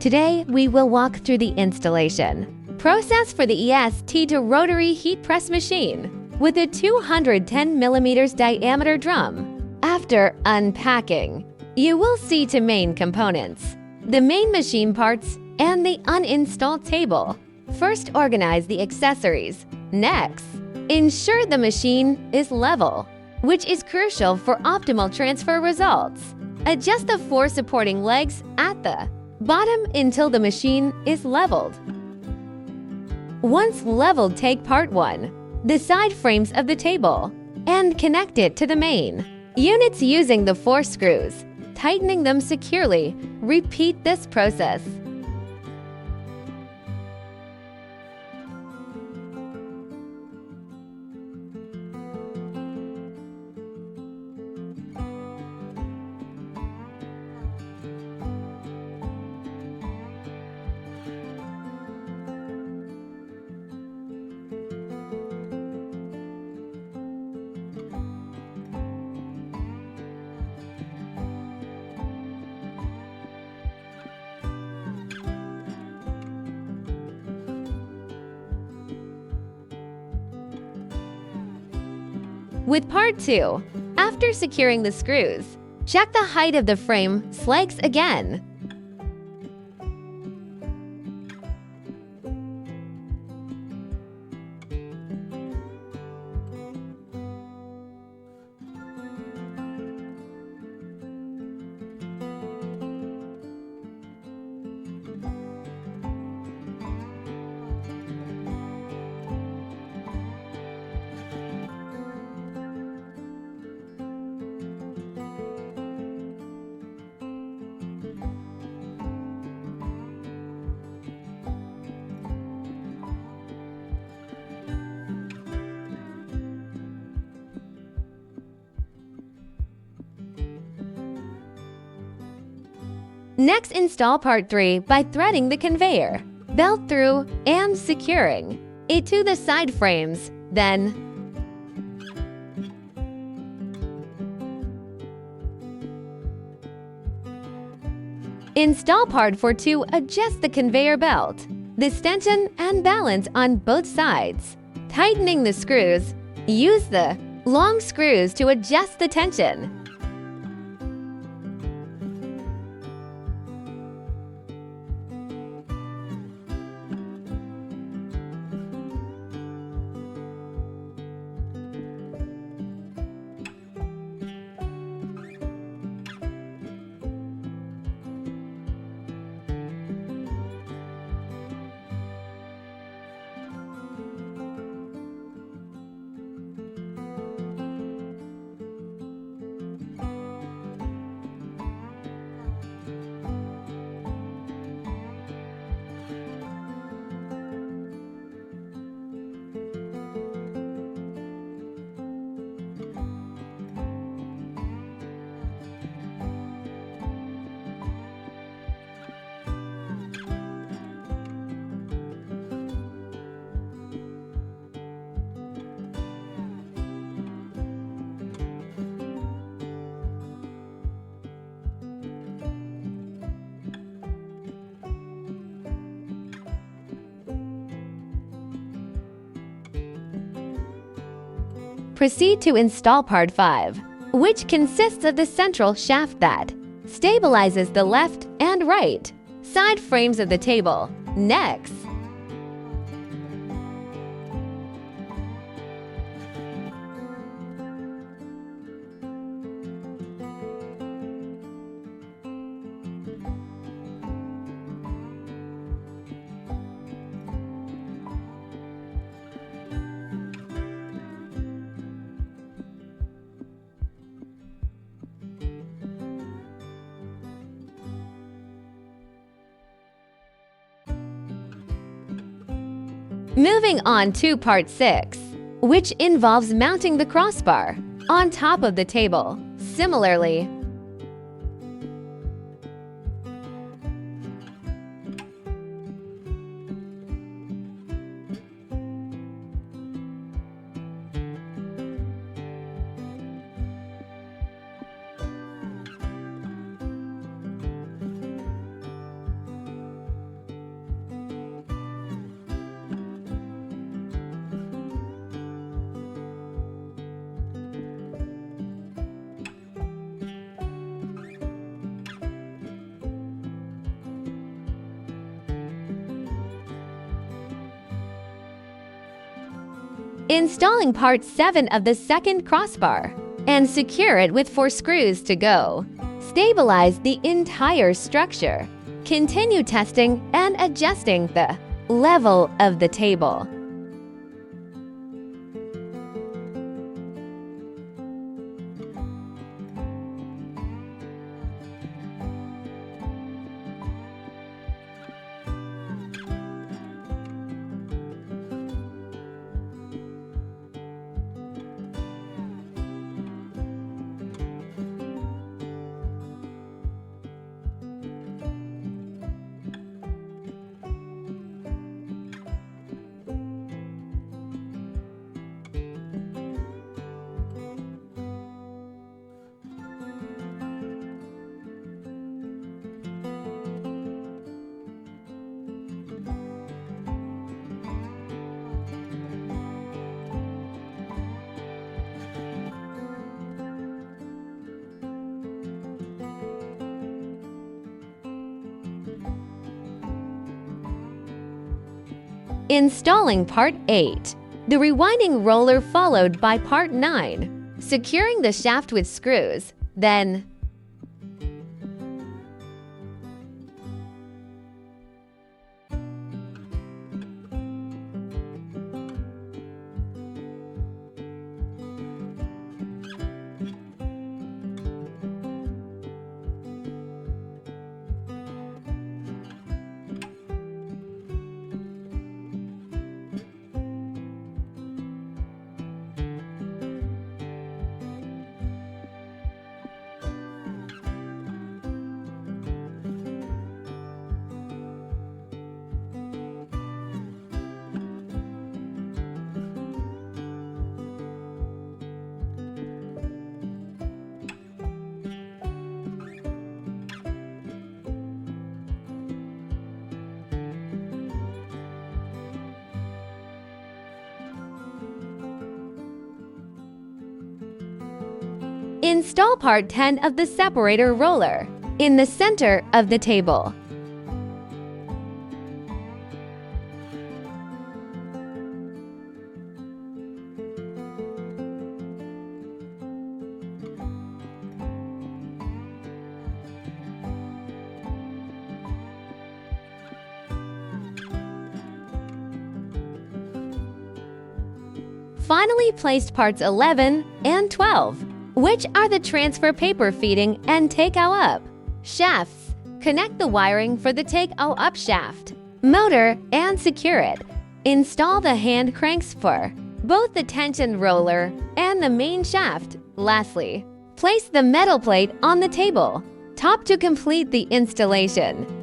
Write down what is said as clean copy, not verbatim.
Today, we will walk through the installation process for the EST2 Rotary Heat Press machine with a 210 mm diameter drum. After unpacking, you will see two main components: the main machine parts and the uninstalled table. First, organize the accessories. Next, ensure the machine is level, which is crucial for optimal transfer results. Adjust the 4 supporting legs at the bottom until the machine is leveled. Once leveled, take part 1, the side frames of the table, and connect it to the main units using the 4 screws, tightening them securely. Repeat this process. With part 2, after securing the screws, check the height of the frame's legs again. Next, install part 3 by threading the conveyor belt through and securing it to the side frames. Then, install part 4 to adjust the conveyor belt, this tension and balance on both sides. Tightening the screws, use the long screws to adjust the tension. Proceed to install part 5, which consists of the central shaft that stabilizes the left and right side frames of the table. Next, moving on to part 6, which involves mounting the crossbar on top of the table. Similarly, Installing part 7 of the second crossbar and secure it with 4 screws to go. Stabilize the entire structure. Continue testing and adjusting the level of the table. Installing part 8, the rewinding roller, followed by part 9, securing the shaft with screws, then install part 10 of the separator roller in the center of the table. Finally, place parts 11 and 12, which are the transfer paper feeding and take-out up shafts. Connect the wiring for the take-out up shaft, motor, and secure it. Install the hand cranks for both the tension roller and the main shaft. Lastly, place the metal plate on the table top to complete the installation.